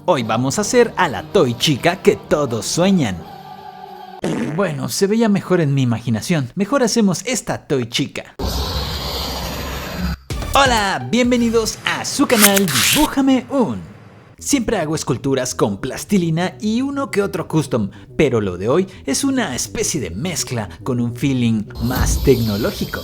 Hoy vamos a hacer a la Toy Chica que todos sueñan. Bueno, se veía mejor en mi imaginación. Mejor hacemos esta Toy Chica. Hola, bienvenidos a su canal Dibújame Un. Siempre hago esculturas con plastilina y uno que otro custom, pero lo de hoy es una especie de mezcla con un feeling más tecnológico.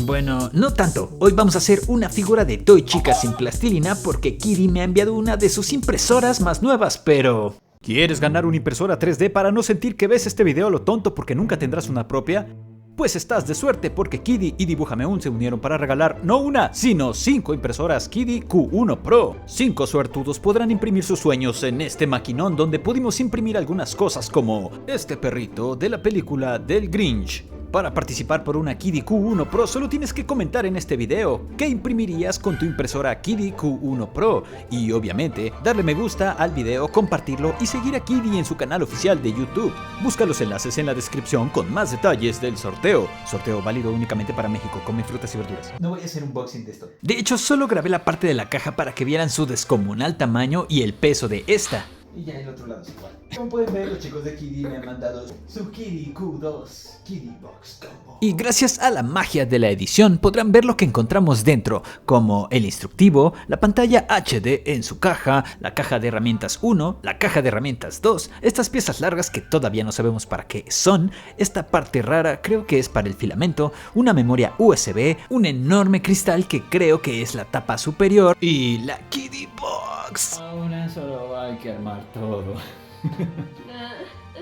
Bueno, no tanto. Hoy vamos a hacer una figura de Toy Chica sin plastilina porque Kiddy me ha enviado una de sus impresoras más nuevas, pero... ¿Quieres ganar una impresora 3D para no sentir que ves este video a lo tonto porque nunca tendrás una propia? Pues estás de suerte porque Kiddy y Dibújame Un se unieron para regalar no una, sino 5 impresoras Kiddy Q1 Pro. 5 suertudos podrán imprimir sus sueños en este maquinón donde pudimos imprimir algunas cosas como este perrito de la película del Grinch. Para participar por una Kiddy Q1 Pro solo tienes que comentar en este video qué imprimirías con tu impresora Kiddy Q1 Pro y obviamente darle me gusta al video, compartirlo y seguir a Kiddy en su canal oficial de YouTube. Busca los enlaces en la descripción con más detalles del sorteo. Sorteo válido únicamente para México, come frutas y verduras. No voy a hacer un unboxing de esto. De hecho solo grabé la parte de la caja para que vieran su descomunal tamaño y el peso de esta. Y ya el otro lado es igual. Como pueden ver, los chicos de Kiddy me han mandado su Kiddy Q2 Kiddy Box Combo. Y gracias a la magia de la edición podrán ver lo que encontramos dentro, como el instructivo, la pantalla HD en su caja, la caja de herramientas 1, la caja de herramientas 2, estas piezas largas que todavía no sabemos para qué son, esta parte rara creo que es para el filamento, una memoria USB, un enorme cristal que creo que es la tapa superior y la Kiddy Box. Ahora solo hay que armar todo.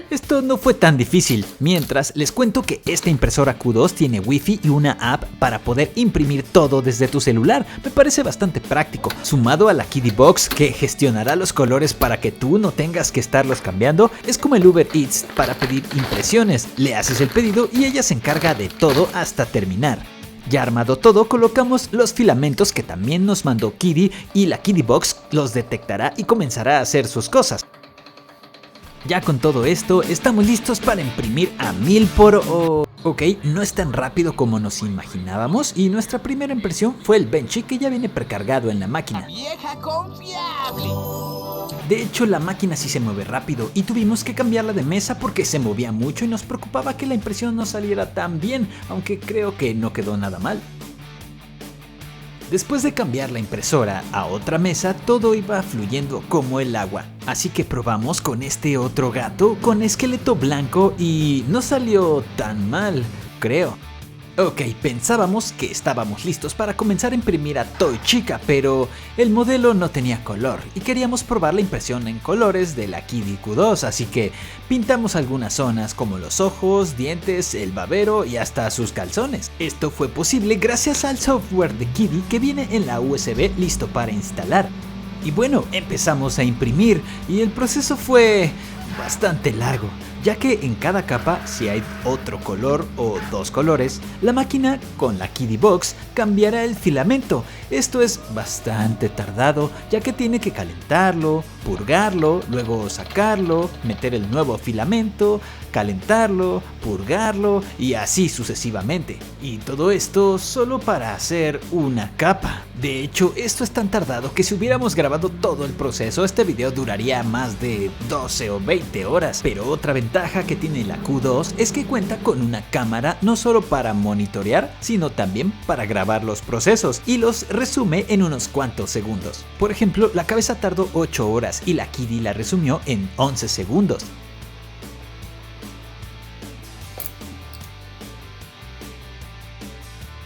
Esto no fue tan difícil, mientras les cuento que esta impresora Q2 tiene Wi-Fi y una app para poder imprimir todo desde tu celular. Me parece bastante práctico, sumado a la Kiddy Box que gestionará los colores para que tú no tengas que estarlos cambiando. Es como el Uber Eats para pedir impresiones, le haces el pedido y ella se encarga de todo hasta terminar. Ya armado todo, colocamos los filamentos que también nos mandó Kiddy y la Kiddy Box los detectará y comenzará a hacer sus cosas. Ya con todo esto, estamos listos para imprimir a 1000 por hora. Ok, no es tan rápido como nos imaginábamos y nuestra primera impresión fue el Benchy que ya viene precargado en la máquina. ¡Vieja confiable! De hecho, la máquina sí se mueve rápido y tuvimos que cambiarla de mesa porque se movía mucho y nos preocupaba que la impresión no saliera tan bien, aunque creo que no quedó nada mal. Después de cambiar la impresora a otra mesa, todo iba fluyendo como el agua. Así que probamos con este otro gato con esqueleto blanco y no salió tan mal, creo. Ok, pensábamos que estábamos listos para comenzar a imprimir a Toy Chica, pero el modelo no tenía color y queríamos probar la impresión en colores de la Kiddy Q2, así que pintamos algunas zonas como los ojos, dientes, el babero y hasta sus calzones. Esto fue posible gracias al software de Kiddy que viene en la USB listo para instalar. Y bueno, empezamos a imprimir y el proceso fue bastante largo, ya que en cada capa, si hay otro color o dos colores, la máquina con la Kiddy Box cambiará el filamento. Esto es bastante tardado, ya que tiene que calentarlo, purgarlo, luego sacarlo, meter el nuevo filamento, calentarlo, purgarlo y así sucesivamente. Y todo esto solo para hacer una capa. De hecho, esto es tan tardado que si hubiéramos grabado todo el proceso, este video duraría más de 12 o 20 horas. Pero otra ventaja que tiene la Q2 es que cuenta con una cámara no solo para monitorear, sino también para grabar los procesos y los resume en unos cuantos segundos. Por ejemplo, la cabeza tardó 8 horas y la Kiddy la resumió en 11 segundos.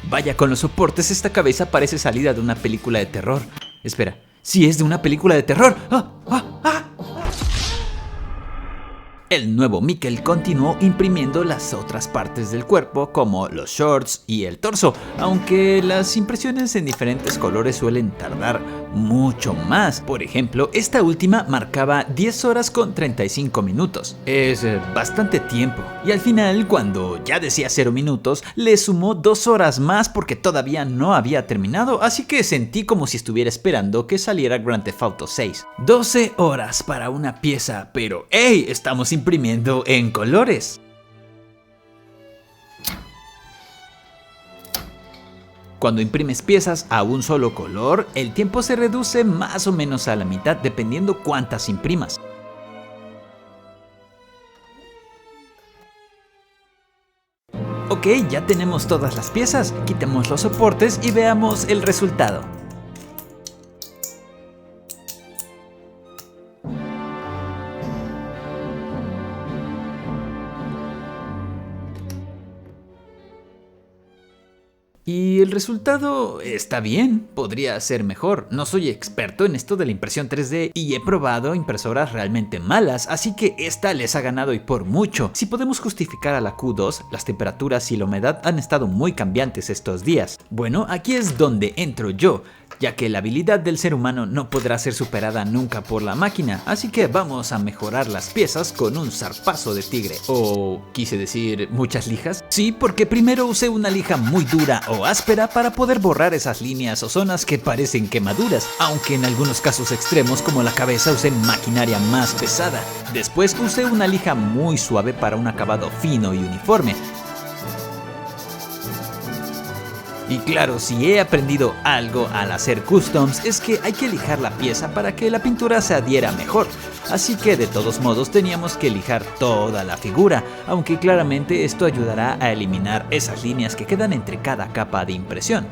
Vaya, con los soportes esta cabeza parece salida de una película de terror. Espera, ¿sí es de una película de terror? ¡Ah! ¡Ah! ¡Ah! El nuevo Mikkel continuó imprimiendo las otras partes del cuerpo como los shorts y el torso, aunque las impresiones en diferentes colores suelen tardar mucho más. Por ejemplo, esta última marcaba 10 horas con 35 minutos. Es bastante tiempo. Y al final, cuando ya decía 0 minutos, le sumó 2 horas más porque todavía no había terminado, así que sentí como si estuviera esperando que saliera Grand Theft Auto 6. 12 horas para una pieza, pero ¡hey! Estamos imprimiendo en colores. Cuando imprimes piezas a un solo color, el tiempo se reduce más o menos a la mitad dependiendo cuántas imprimas. Ok, ya tenemos todas las piezas, quitemos los soportes y veamos el resultado. Y el resultado está bien, podría ser mejor. No soy experto en esto de la impresión 3D y he probado impresoras realmente malas, así que esta les ha ganado y por mucho. Si podemos justificar a la Q2, las temperaturas y la humedad han estado muy cambiantes estos días. Bueno, aquí es donde entro yo, ya que la habilidad del ser humano no podrá ser superada nunca por la máquina, así que vamos a mejorar las piezas con un zarpazo de tigre. O quise decir, muchas lijas. Sí, porque primero usé una lija muy dura o áspera para poder borrar esas líneas o zonas que parecen quemaduras, aunque en algunos casos extremos como la cabeza usé maquinaria más pesada. Después usé una lija muy suave para un acabado fino y uniforme. Y claro, si he aprendido algo al hacer customs es que hay que lijar la pieza para que la pintura se adhiera mejor. Así que de todos modos teníamos que lijar toda la figura, aunque claramente esto ayudará a eliminar esas líneas que quedan entre cada capa de impresión.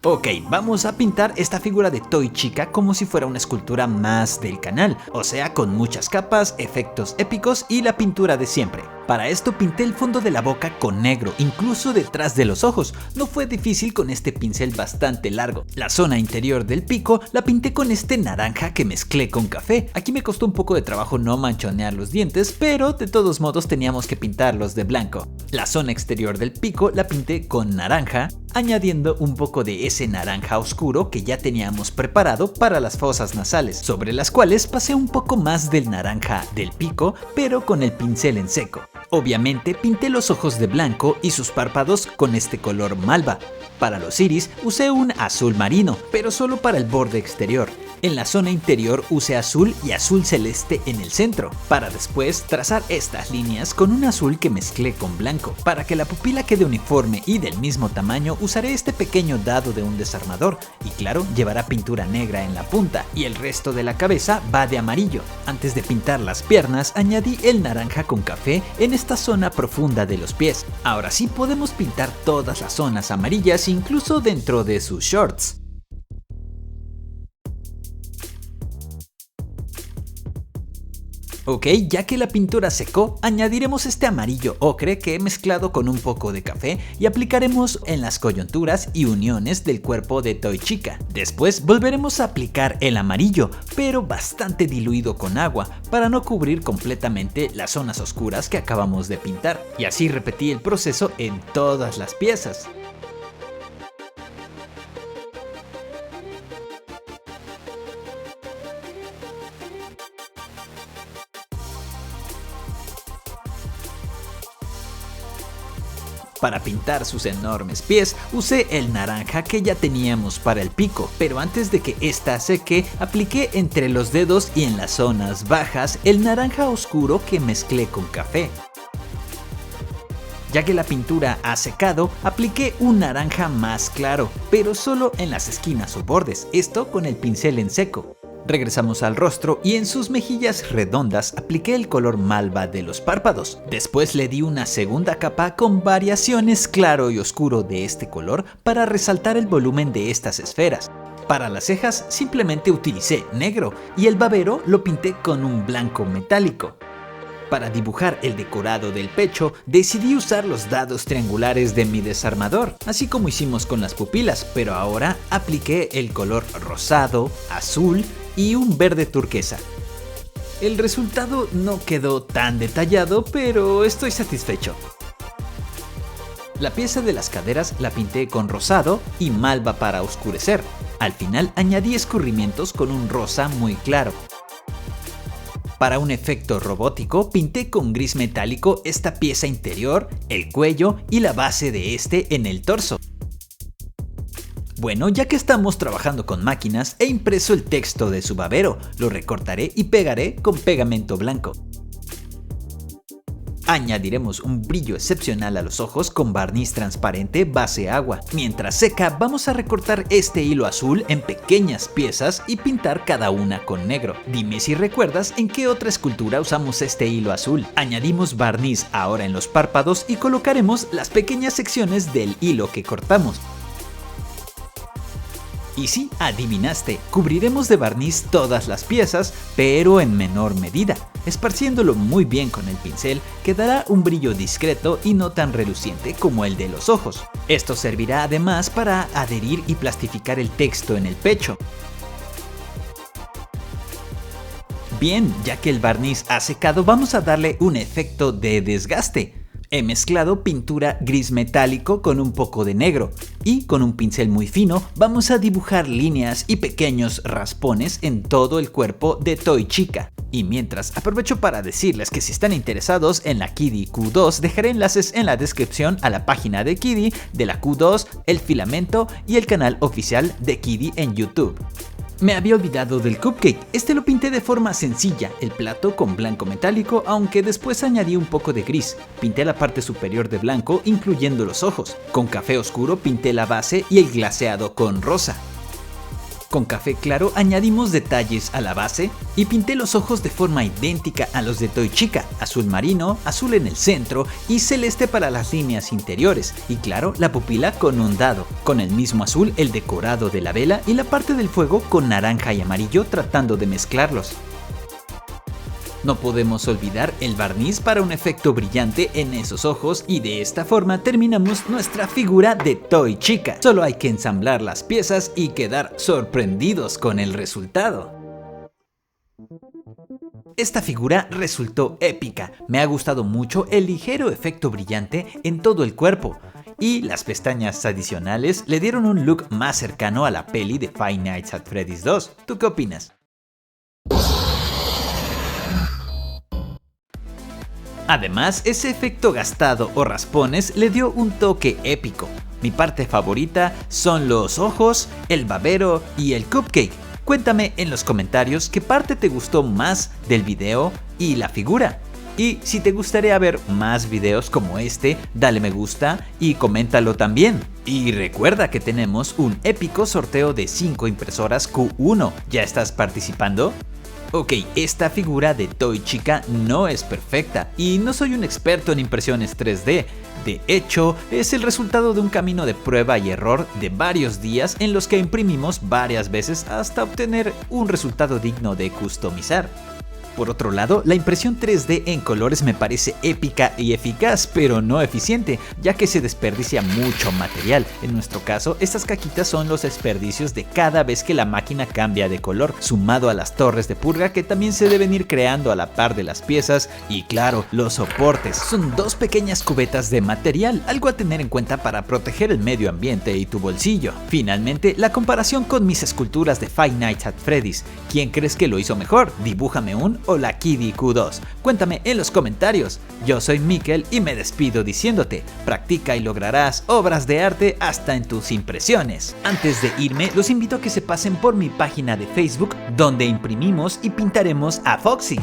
Ok, vamos a pintar esta figura de Toy Chica como si fuera una escultura más del canal, o sea, con muchas capas, efectos épicos y la pintura de siempre. Para esto pinté el fondo de la boca con negro, incluso detrás de los ojos. No fue difícil con este pincel bastante largo. La zona interior del pico la pinté con este naranja que mezclé con café. Aquí me costó un poco de trabajo no manchonear los dientes, pero de todos modos teníamos que pintarlos de blanco. La zona exterior del pico la pinté con naranja, añadiendo un poco de ese naranja oscuro que ya teníamos preparado para las fosas nasales, sobre las cuales pasé un poco más del naranja del pico, pero con el pincel en seco. Obviamente pinté los ojos de blanco y sus párpados con este color malva. Para los iris usé un azul marino, pero solo para el borde exterior. En la zona interior usé azul y azul celeste en el centro, para después trazar estas líneas con un azul que mezclé con blanco. Para que la pupila quede uniforme y del mismo tamaño usaré este pequeño dado de un desarmador y claro, llevará pintura negra en la punta y el resto de la cabeza va de amarillo. Antes de pintar las piernas añadí el naranja con café en esta zona profunda de los pies. Ahora sí podemos pintar todas las zonas amarillas incluso dentro de sus shorts. Ok, ya que la pintura secó, añadiremos este amarillo ocre que he mezclado con un poco de café y aplicaremos en las coyunturas y uniones del cuerpo de Toy Chica. Después volveremos a aplicar el amarillo, pero bastante diluido con agua, para no cubrir completamente las zonas oscuras que acabamos de pintar. Y así repetí el proceso en todas las piezas. Para pintar sus enormes pies usé el naranja que ya teníamos para el pico, pero antes de que ésta seque apliqué entre los dedos y en las zonas bajas el naranja oscuro que mezclé con café. Ya que la pintura ha secado, apliqué un naranja más claro, pero solo en las esquinas o bordes, esto con el pincel en seco. Regresamos al rostro y en sus mejillas redondas apliqué el color malva de los párpados. Después le di una segunda capa con variaciones claro y oscuro de este color para resaltar el volumen de estas esferas. Para las cejas simplemente utilicé negro y el babero lo pinté con un blanco metálico. Para dibujar el decorado del pecho, decidí usar los dados triangulares de mi desarmador, así como hicimos con las pupilas, pero ahora apliqué el color rosado, azul y un verde turquesa. El resultado no quedó tan detallado, pero estoy satisfecho. La pieza de las caderas la pinté con rosado y malva para oscurecer. Al final añadí escurrimientos con un rosa muy claro. Para un efecto robótico, pinté con gris metálico esta pieza interior, el cuello y la base de este en el torso. Bueno, ya que estamos trabajando con máquinas, he impreso el texto de su babero, lo recortaré y pegaré con pegamento blanco. Añadiremos un brillo excepcional a los ojos con barniz transparente base agua. Mientras seca, vamos a recortar este hilo azul en pequeñas piezas y pintar cada una con negro. Dime si recuerdas en qué otra escultura usamos este hilo azul. Añadimos barniz ahora en los párpados y colocaremos las pequeñas secciones del hilo que cortamos. Y sí, adivinaste, cubriremos de barniz todas las piezas, pero en menor medida. Esparciéndolo muy bien con el pincel, quedará un brillo discreto y no tan reluciente como el de los ojos. Esto servirá además para adherir y plastificar el texto en el pecho. Bien, ya que el barniz ha secado, vamos a darle un efecto de desgaste. He mezclado pintura gris metálico con un poco de negro y con un pincel muy fino vamos a dibujar líneas y pequeños raspones en todo el cuerpo de Toy Chica. Y mientras, aprovecho para decirles que si están interesados en la Kiddy Q2 dejaré enlaces en la descripción a la página de Kiddy, de la Q2, el filamento y el canal oficial de Kiddy en YouTube. Me había olvidado del cupcake, este lo pinté de forma sencilla, el plato con blanco metálico, aunque después añadí un poco de gris. Pinté la parte superior de blanco, incluyendo los ojos. Con café oscuro pinté la base y el glaseado con rosa. Con café claro añadimos detalles a la base y pinté los ojos de forma idéntica a los de Toy Chica, azul marino, azul en el centro y celeste para las líneas interiores y claro, la pupila con un dado, con el mismo azul el decorado de la vela y la parte del fuego con naranja y amarillo tratando de mezclarlos. No podemos olvidar el barniz para un efecto brillante en esos ojos y de esta forma terminamos nuestra figura de Toy Chica. Solo hay que ensamblar las piezas y quedar sorprendidos con el resultado. Esta figura resultó épica, me ha gustado mucho el ligero efecto brillante en todo el cuerpo. Y las pestañas adicionales le dieron un look más cercano a la peli de Five Nights at Freddy's 2. ¿Tú qué opinas? Además, ese efecto gastado o raspones le dio un toque épico. Mi parte favorita son los ojos, el babero y el cupcake. Cuéntame en los comentarios qué parte te gustó más del video y la figura. Y si te gustaría ver más videos como este, dale me gusta y coméntalo también. Y recuerda que tenemos un épico sorteo de 5 impresoras Q1. ¿Ya estás participando? Ok, esta figura de Toy Chica no es perfecta y no soy un experto en impresiones 3D. De hecho, es el resultado de un camino de prueba y error de varios días en los que imprimimos varias veces hasta obtener un resultado digno de customizar. Por otro lado, la impresión 3D en colores me parece épica y eficaz, pero no eficiente, ya que se desperdicia mucho material. En nuestro caso, estas caquitas son los desperdicios de cada vez que la máquina cambia de color, sumado a las torres de purga que también se deben ir creando a la par de las piezas, y claro, los soportes. Son dos pequeñas cubetas de material, algo a tener en cuenta para proteger el medio ambiente y tu bolsillo. Finalmente, la comparación con mis esculturas de Five Nights at Freddy's. ¿Quién crees que lo hizo mejor? Dibújame un o la Kiddy Q2. Cuéntame en los comentarios. Yo soy Mikel y me despido diciéndote, practica y lograrás obras de arte hasta en tus impresiones. Antes de irme, los invito a que se pasen por mi página de Facebook, donde imprimimos y pintaremos a Foxy.